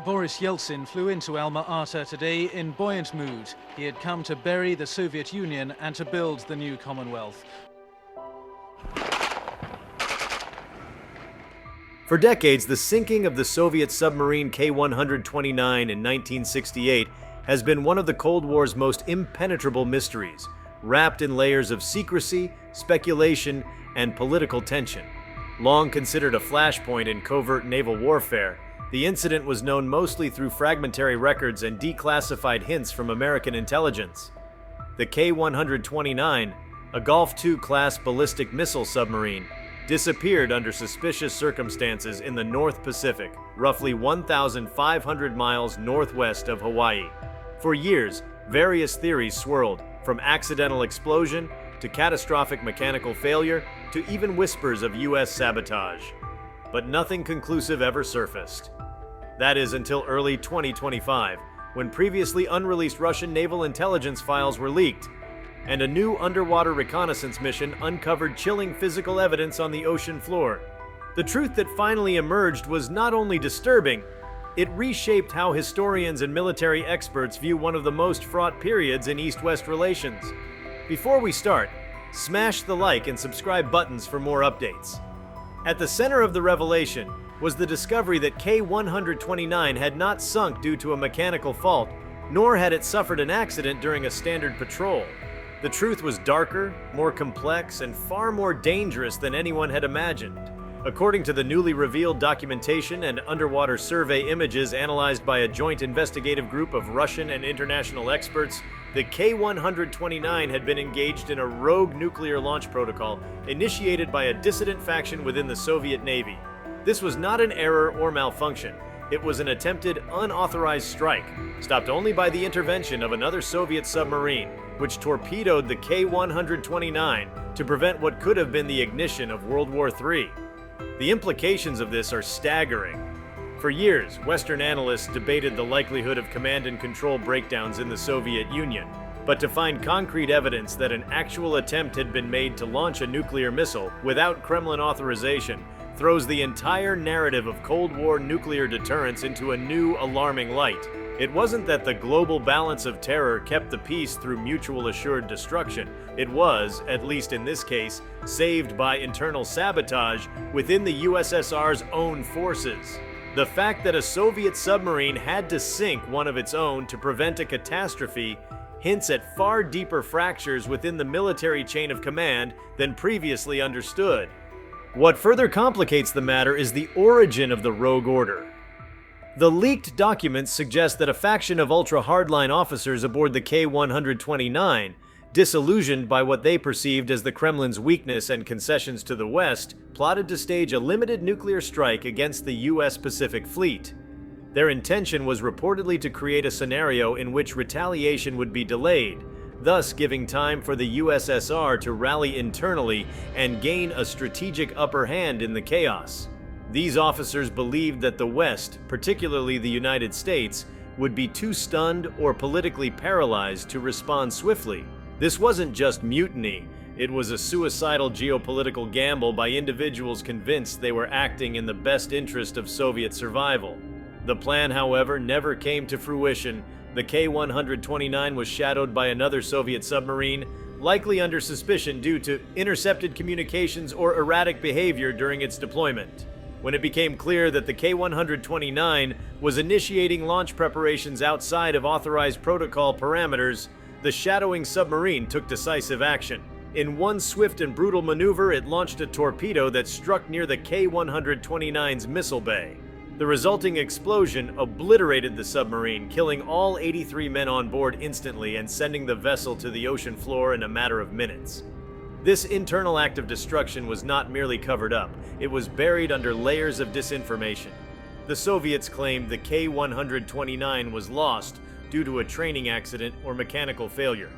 Boris Yeltsin flew into Alma-Ata today in buoyant mood. He had come to bury the Soviet Union and to build the new Commonwealth. For decades, the sinking of the Soviet submarine K-129 in 1968 has been one of the Cold War's most impenetrable mysteries, wrapped in layers of secrecy, speculation, and political tension. Long considered a flashpoint in covert naval warfare, the incident was known mostly through fragmentary records and declassified hints from American intelligence. The K-129, a Gulf II-class ballistic missile submarine, disappeared under suspicious circumstances in the North Pacific, roughly 1,500 miles northwest of Hawaii. For years, various theories swirled, from accidental explosion to catastrophic mechanical failure to even whispers of U.S. sabotage. But nothing conclusive ever surfaced. That is until early 2025, when previously unreleased Russian naval intelligence files were leaked, and a new underwater reconnaissance mission uncovered chilling physical evidence on the ocean floor. The truth that finally emerged was not only disturbing, it reshaped how historians and military experts view one of the most fraught periods in East-West relations. Before we start, smash the like and subscribe buttons for more updates. At the center of the revelation was the discovery that K-129 had not sunk due to a mechanical fault, nor had it suffered an accident during a standard patrol. The truth was darker, more complex, and far more dangerous than anyone had imagined. According to the newly revealed documentation and underwater survey images analyzed by a joint investigative group of Russian and international experts, the K-129 had been engaged in a rogue nuclear launch protocol initiated by a dissident faction within the Soviet Navy. This was not an error or malfunction. It was an attempted unauthorized strike, stopped only by the intervention of another Soviet submarine, which torpedoed the K-129 to prevent what could have been the ignition of World War III. The implications of this are staggering. For years, Western analysts debated the likelihood of command and control breakdowns in the Soviet Union, but to find concrete evidence that an actual attempt had been made to launch a nuclear missile without Kremlin authorization throws the entire narrative of Cold War nuclear deterrence into a new, alarming light. It wasn't that the global balance of terror kept the peace through mutual assured destruction. It was, at least in this case, saved by internal sabotage within the USSR's own forces. The fact that a Soviet submarine had to sink one of its own to prevent a catastrophe hints at far deeper fractures within the military chain of command than previously understood. What further complicates the matter is the origin of the rogue order. The leaked documents suggest that a faction of ultra-hardline officers aboard the K-129, disillusioned by what they perceived as the Kremlin's weakness and concessions to the West, plotted to stage a limited nuclear strike against the U.S. Pacific Fleet. Their intention was reportedly to create a scenario in which retaliation would be delayed, thus giving time for the USSR to rally internally and gain a strategic upper hand in the chaos. These officers believed that the West, particularly the United States, would be too stunned or politically paralyzed to respond swiftly. This wasn't just mutiny, it was a suicidal geopolitical gamble by individuals convinced they were acting in the best interest of Soviet survival. The plan, however, never came to fruition. The K-129 was shadowed by another Soviet submarine, likely under suspicion due to intercepted communications or erratic behavior during its deployment. When it became clear that the K-129 was initiating launch preparations outside of authorized protocol parameters, the shadowing submarine took decisive action. In one swift and brutal maneuver, it launched a torpedo that struck near the K-129's missile bay. The resulting explosion obliterated the submarine, killing all 83 men on board instantly and sending the vessel to the ocean floor in a matter of minutes. This internal act of destruction was not merely covered up, it was buried under layers of disinformation. The Soviets claimed the K-129 was lost due to a training accident or mechanical failure.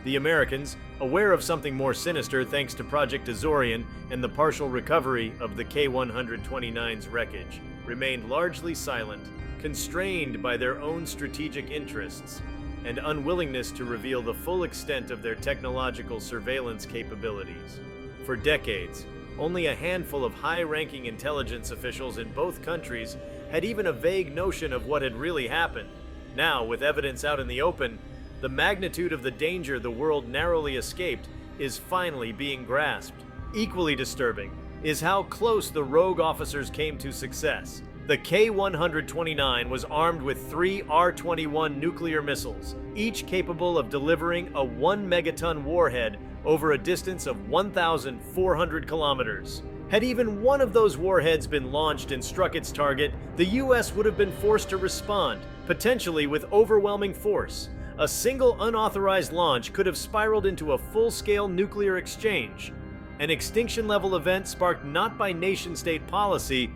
The Americans, aware of something more sinister thanks to Project Azorian and the partial recovery of the K-129's wreckage, remained largely silent, constrained by their own strategic interests and unwillingness to reveal the full extent of their technological surveillance capabilities. For decades, only a handful of high-ranking intelligence officials in both countries had even a vague notion of what had really happened. Now, with evidence out in the open, the magnitude of the danger the world narrowly escaped is finally being grasped. Equally disturbing is how close the rogue officers came to success. The K-129 was armed with 3 R-21 nuclear missiles, each capable of delivering a 1-megaton warhead over a distance of 1,400 kilometers. Had even one of those warheads been launched and struck its target, the US would have been forced to respond, potentially with overwhelming force. A single unauthorized launch could have spiraled into a full-scale nuclear exchange, an extinction-level event sparked not by nation-state policy,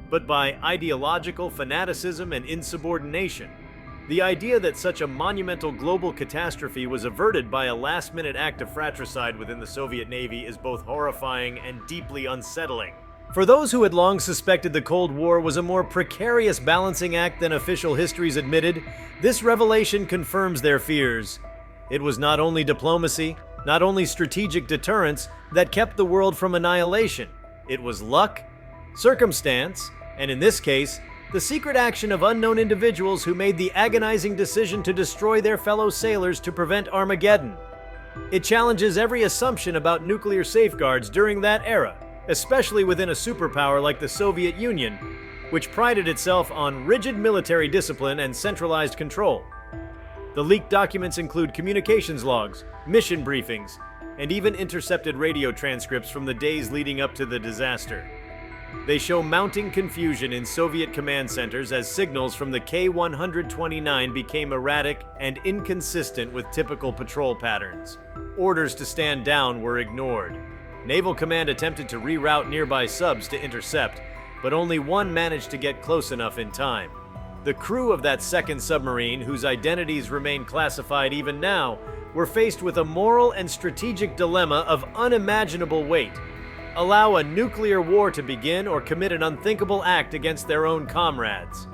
but by ideological fanaticism and insubordination. The idea that such a monumental global catastrophe was averted by a last-minute act of fratricide within the Soviet Navy is both horrifying and deeply unsettling. For those who had long suspected the Cold War was a more precarious balancing act than official histories admitted, this revelation confirms their fears. It was not only diplomacy, not only strategic deterrence that kept the world from annihilation. It was luck, circumstance, and in this case, the secret action of unknown individuals who made the agonizing decision to destroy their fellow sailors to prevent Armageddon. It challenges every assumption about nuclear safeguards during that era, especially within a superpower like the Soviet Union, which prided itself on rigid military discipline and centralized control. The leaked documents include communications logs, mission briefings, and even intercepted radio transcripts from the days leading up to the disaster. They show mounting confusion in Soviet command centers as signals from the K-129 became erratic and inconsistent with typical patrol patterns. Orders to stand down were ignored. Naval Command attempted to reroute nearby subs to intercept, but only one managed to get close enough in time. The crew of that second submarine, whose identities remain classified even now, were faced with a moral and strategic dilemma of unimaginable weight. Allow a nuclear war to begin or commit an unthinkable act against their own comrades.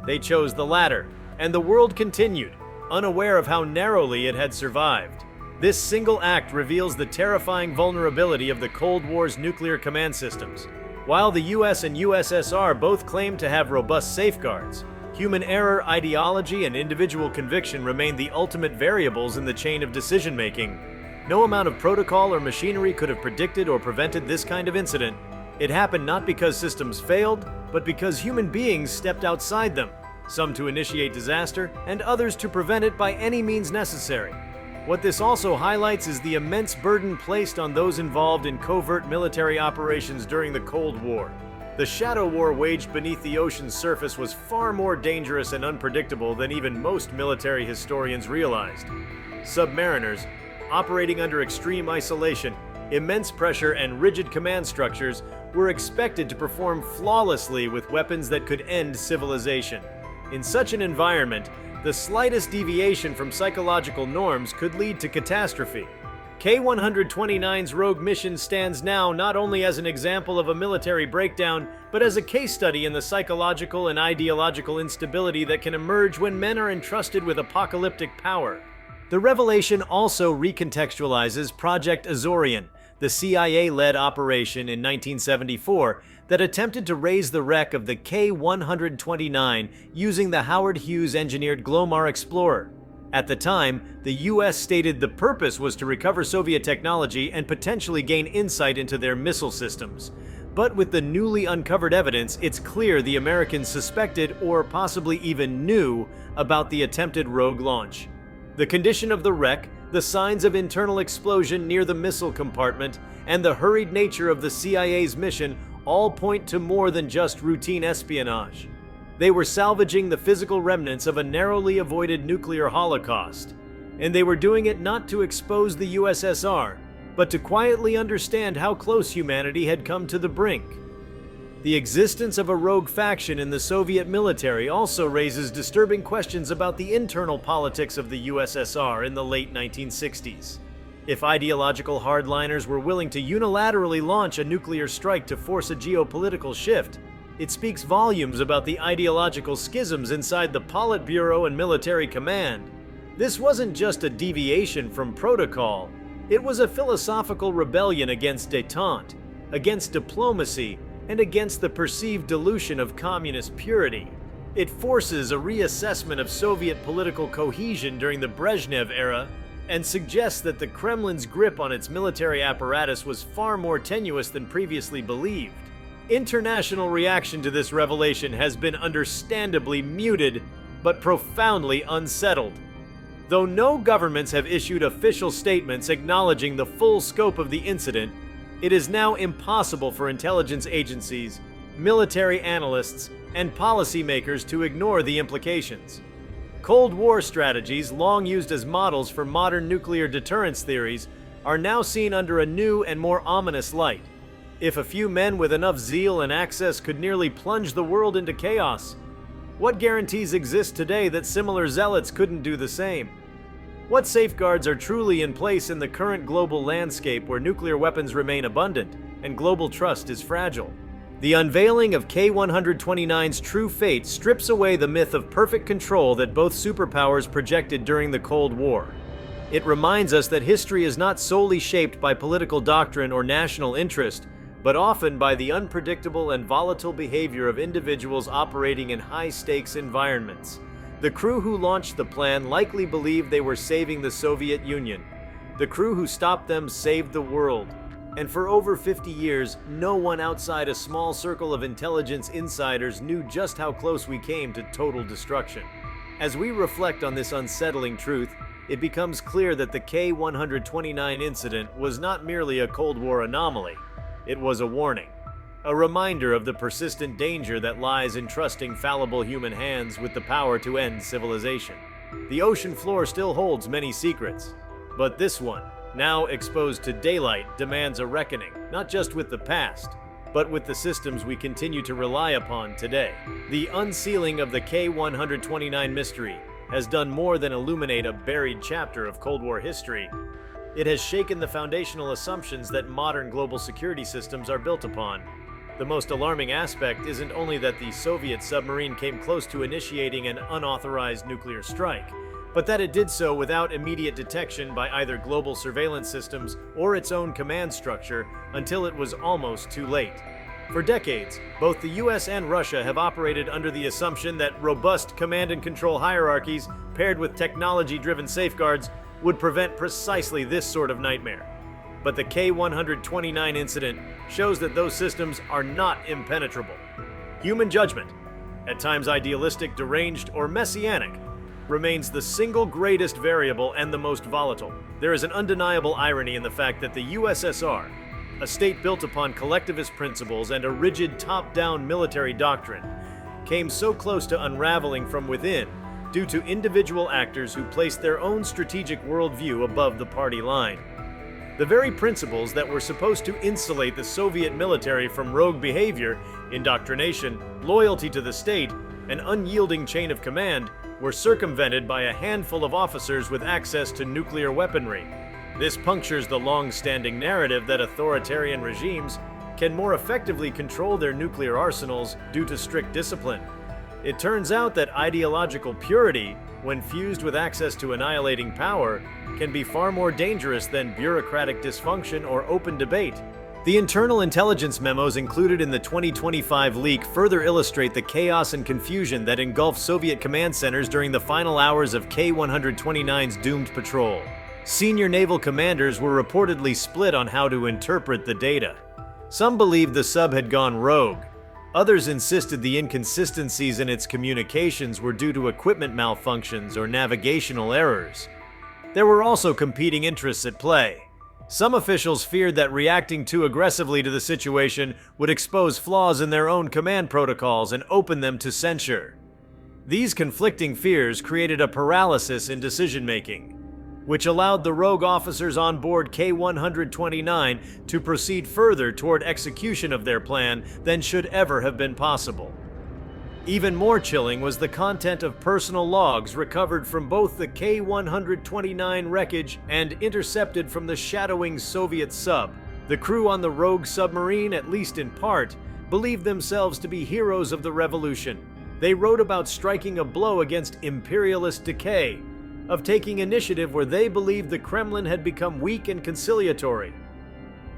They chose the latter, and the world continued, unaware of how narrowly it had survived. This single act reveals the terrifying vulnerability of the Cold War's nuclear command systems. While the US and USSR both claimed to have robust safeguards, human error, ideology, and individual conviction remained the ultimate variables in the chain of decision-making. No amount of protocol or machinery could have predicted or prevented this kind of incident. It happened not because systems failed, but because human beings stepped outside them, some to initiate disaster and others to prevent it by any means necessary. What this also highlights is the immense burden placed on those involved in covert military operations during the Cold War. The shadow war waged beneath the ocean's surface was far more dangerous and unpredictable than even most military historians realized. Submariners, operating under extreme isolation, immense pressure, and rigid command structures, were expected to perform flawlessly with weapons that could end civilization. In such an environment, the slightest deviation from psychological norms could lead to catastrophe. K-129's rogue mission stands now not only as an example of a military breakdown, but as a case study in the psychological and ideological instability that can emerge when men are entrusted with apocalyptic power. The revelation also recontextualizes Project Azorian, the CIA-led operation in 1974 that attempted to raise the wreck of the K-129 using the Howard Hughes-engineered Glomar Explorer. At the time, the US stated the purpose was to recover Soviet technology and potentially gain insight into their missile systems. But with the newly uncovered evidence, it's clear the Americans suspected or possibly even knew about the attempted rogue launch. The condition of the wreck, the signs of internal explosion near the missile compartment, and the hurried nature of the CIA's mission all point to more than just routine espionage. They were salvaging the physical remnants of a narrowly avoided nuclear holocaust, and they were doing it not to expose the USSR, but to quietly understand how close humanity had come to the brink. The existence of a rogue faction in the Soviet military also raises disturbing questions about the internal politics of the USSR in the late 1960s. If ideological hardliners were willing to unilaterally launch a nuclear strike to force a geopolitical shift, it speaks volumes about the ideological schisms inside the Politburo and military command. This wasn't just a deviation from protocol, it was a philosophical rebellion against détente, against diplomacy, and against the perceived dilution of communist purity. It forces a reassessment of Soviet political cohesion during the Brezhnev era and suggests that the Kremlin's grip on its military apparatus was far more tenuous than previously believed. International reaction to this revelation has been understandably muted, but profoundly unsettled. Though no governments have issued official statements acknowledging the full scope of the incident, it is now impossible for intelligence agencies, military analysts, and policymakers to ignore the implications. Cold War strategies, long used as models for modern nuclear deterrence theories, are now seen under a new and more ominous light. If a few men with enough zeal and access could nearly plunge the world into chaos, what guarantees exist today that similar zealots couldn't do the same? What safeguards are truly in place in the current global landscape where nuclear weapons remain abundant and global trust is fragile? The unveiling of K-129's true fate strips away the myth of perfect control that both superpowers projected during the Cold War. It reminds us that history is not solely shaped by political doctrine or national interest, but often by the unpredictable and volatile behavior of individuals operating in high-stakes environments. The crew who launched the plan likely believed they were saving the Soviet Union. The crew who stopped them saved the world. And for over 50 years, no one outside a small circle of intelligence insiders knew just how close we came to total destruction. As we reflect on this unsettling truth, it becomes clear that the K-129 incident was not merely a Cold War anomaly. It was a warning, a reminder of the persistent danger that lies in trusting fallible human hands with the power to end civilization. The ocean floor still holds many secrets, but this one, now exposed to daylight, demands a reckoning, not just with the past, but with the systems we continue to rely upon today. The unsealing of the K-129 mystery has done more than illuminate a buried chapter of Cold War history. It has shaken the foundational assumptions that modern global security systems are built upon. The most alarming aspect isn't only that the Soviet submarine came close to initiating an unauthorized nuclear strike, but that it did so without immediate detection by either global surveillance systems or its own command structure until it was almost too late. For decades, both the US and Russia have operated under the assumption that robust command and control hierarchies paired with technology-driven safeguards would prevent precisely this sort of nightmare. But the K-129 incident shows that those systems are not impenetrable. Human judgment, at times idealistic, deranged, or messianic, remains the single greatest variable and the most volatile. There is an undeniable irony in the fact that the USSR, a state built upon collectivist principles and a rigid top-down military doctrine, came so close to unraveling from within due to individual actors who placed their own strategic worldview above the party line. The very principles that were supposed to insulate the Soviet military from rogue behavior, indoctrination, loyalty to the state, an unyielding chain of command, were circumvented by a handful of officers with access to nuclear weaponry. This punctures the long-standing narrative that authoritarian regimes can more effectively control their nuclear arsenals due to strict discipline. It turns out that ideological purity, when fused with access to annihilating power, can be far more dangerous than bureaucratic dysfunction or open debate. The internal intelligence memos included in the 2025 leak further illustrate the chaos and confusion that engulfed Soviet command centers during the final hours of K-129's doomed patrol. Senior naval commanders were reportedly split on how to interpret the data. Some believed the sub had gone rogue. Others insisted the inconsistencies in its communications were due to equipment malfunctions or navigational errors. There were also competing interests at play. Some officials feared that reacting too aggressively to the situation would expose flaws in their own command protocols and open them to censure. These conflicting fears created a paralysis in decision-making, which allowed the rogue officers on board K-129 to proceed further toward execution of their plan than should ever have been possible. Even more chilling was the content of personal logs recovered from both the K-129 wreckage and intercepted from the shadowing Soviet sub. The crew on the rogue submarine, at least in part, believed themselves to be heroes of the revolution. They wrote about striking a blow against imperialist decay, of taking initiative where they believed the Kremlin had become weak and conciliatory.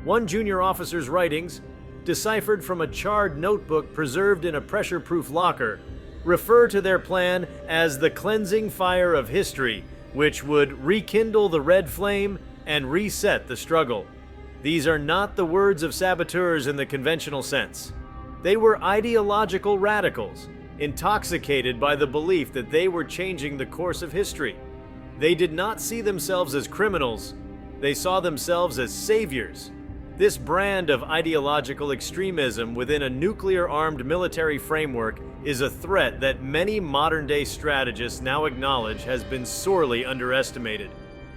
One junior officer's writings, deciphered from a charred notebook preserved in a pressure-proof locker, refer to their plan as the cleansing fire of history, which would rekindle the red flame and reset the struggle. These are not the words of saboteurs in the conventional sense. They were ideological radicals, intoxicated by the belief that they were changing the course of history. They did not see themselves as criminals, they saw themselves as saviors. This brand of ideological extremism within a nuclear-armed military framework is a threat that many modern-day strategists now acknowledge has been sorely underestimated.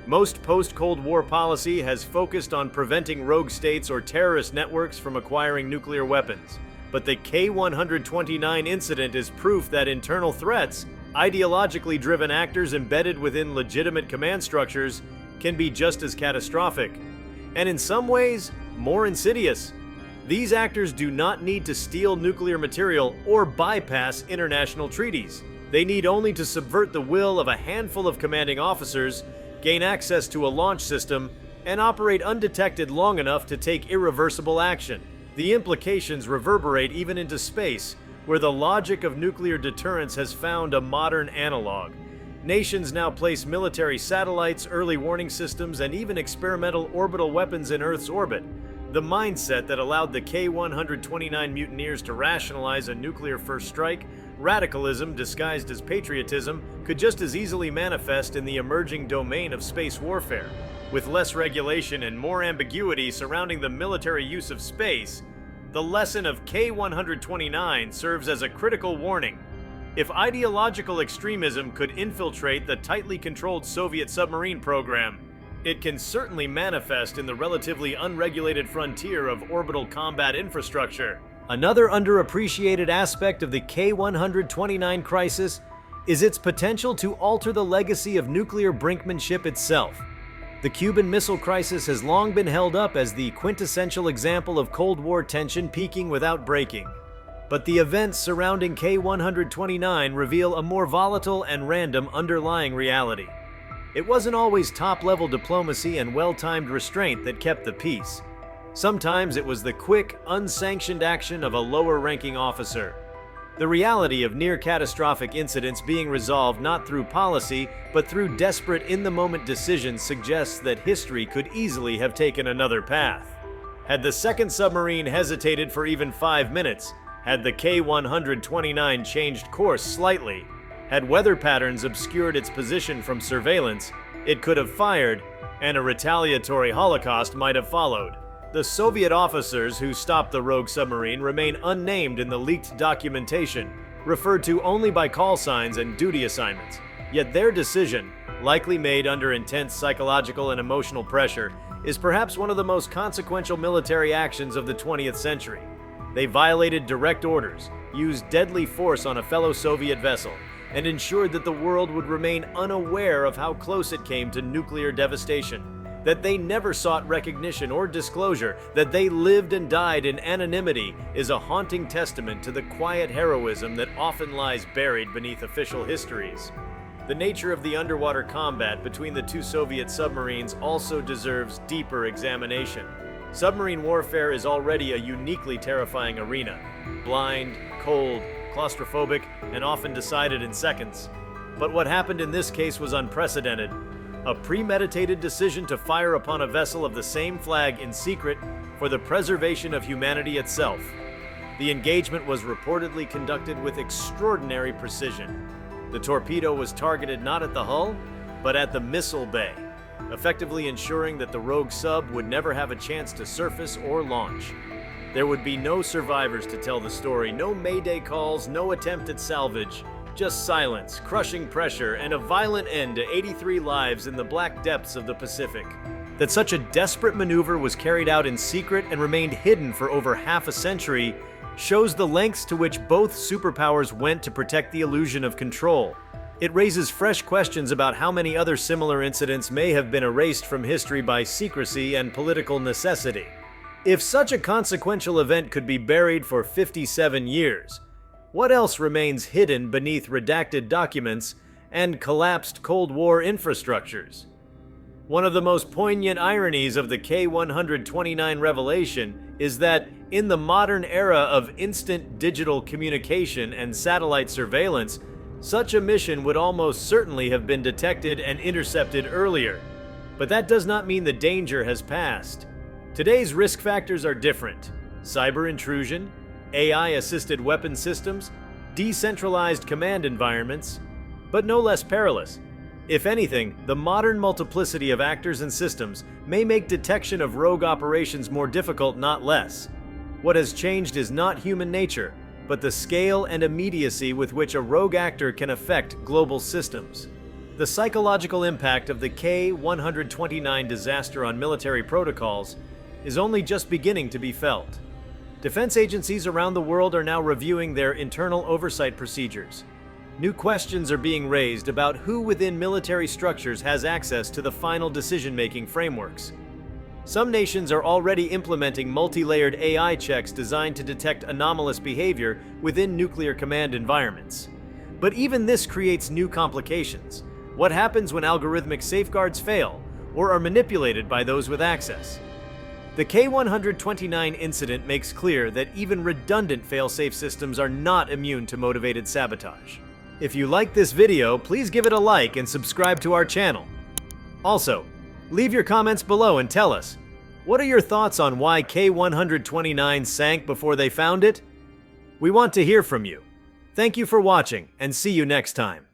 Most post-Cold War policy has focused on preventing rogue states or terrorist networks from acquiring nuclear weapons. But the K-129 incident is proof that internal threats, ideologically driven actors embedded within legitimate command structures, can be just as catastrophic, and in some ways, more insidious. These actors do not need to steal nuclear material or bypass international treaties. They need only to subvert the will of a handful of commanding officers, gain access to a launch system, and operate undetected long enough to take irreversible action. The implications reverberate even into space, where the logic of nuclear deterrence has found a modern analog. Nations now place military satellites, early warning systems, and even experimental orbital weapons in Earth's orbit. The mindset that allowed the K-129 mutineers to rationalize a nuclear-first strike, radicalism disguised as patriotism, could just as easily manifest in the emerging domain of space warfare. With less regulation and more ambiguity surrounding the military use of space, the lesson of K-129 serves as a critical warning. If ideological extremism could infiltrate the tightly controlled Soviet submarine program, it can certainly manifest in the relatively unregulated frontier of orbital combat infrastructure. Another underappreciated aspect of the K-129 crisis is its potential to alter the legacy of nuclear brinkmanship itself. The Cuban Missile Crisis has long been held up as the quintessential example of Cold War tension peaking without breaking. But the events surrounding K-129 reveal a more volatile and random underlying reality. It wasn't always top-level diplomacy and well-timed restraint that kept the peace. Sometimes it was the quick, unsanctioned action of a lower-ranking officer. The reality of near-catastrophic incidents being resolved not through policy, but through desperate in-the-moment decisions suggests that history could easily have taken another path. Had the second submarine hesitated for even 5 minutes, had the K-129 changed course slightly, had weather patterns obscured its position from surveillance, it could have fired, and a retaliatory holocaust might have followed. The Soviet officers who stopped the rogue submarine remain unnamed in the leaked documentation, referred to only by call signs and duty assignments. Yet their decision, likely made under intense psychological and emotional pressure, is perhaps one of the most consequential military actions of the 20th century. They violated direct orders, used deadly force on a fellow Soviet vessel, and ensured that the world would remain unaware of how close it came to nuclear devastation. That they never sought recognition or disclosure, that they lived and died in anonymity, is a haunting testament to the quiet heroism that often lies buried beneath official histories. The nature of the underwater combat between the two Soviet submarines also deserves deeper examination. Submarine warfare is already a uniquely terrifying arena. Blind, cold, claustrophobic, and often decided in seconds. But what happened in this case was unprecedented. A premeditated decision to fire upon a vessel of the same flag in secret for the preservation of humanity itself. The engagement was reportedly conducted with extraordinary precision. The torpedo was targeted not at the hull, but at the missile bay, effectively ensuring that the rogue sub would never have a chance to surface or launch. There would be no survivors to tell the story, no mayday calls, no attempt at salvage. Just silence, crushing pressure, and a violent end to 83 lives in the black depths of the Pacific. That such a desperate maneuver was carried out in secret and remained hidden for over half a century shows the lengths to which both superpowers went to protect the illusion of control. It raises fresh questions about how many other similar incidents may have been erased from history by secrecy and political necessity. If such a consequential event could be buried for 57 years, what else remains hidden beneath redacted documents and collapsed Cold War infrastructures? One of the most poignant ironies of the K-129 revelation is that in the modern era of instant digital communication and satellite surveillance, such a mission would almost certainly have been detected and intercepted earlier. But that does not mean the danger has passed. Today's risk factors are different. Cyber intrusion, AI-assisted weapon systems, decentralized command environments, but no less perilous. If anything, the modern multiplicity of actors and systems may make detection of rogue operations more difficult, not less. What has changed is not human nature, but the scale and immediacy with which a rogue actor can affect global systems. The psychological impact of the K-129 disaster on military protocols is only just beginning to be felt. Defense agencies around the world are now reviewing their internal oversight procedures. New questions are being raised about who within military structures has access to the final decision-making frameworks. Some nations are already implementing multi-layered AI checks designed to detect anomalous behavior within nuclear command environments. But even this creates new complications. What happens when algorithmic safeguards fail or are manipulated by those with access? The K-129 incident makes clear that even redundant fail-safe systems are not immune to motivated sabotage. If you like this video, please give it a like and subscribe to our channel. Also, leave your comments below and tell us, what are your thoughts on why K-129 sank before they found it? We want to hear from you. Thank you for watching, and see you next time.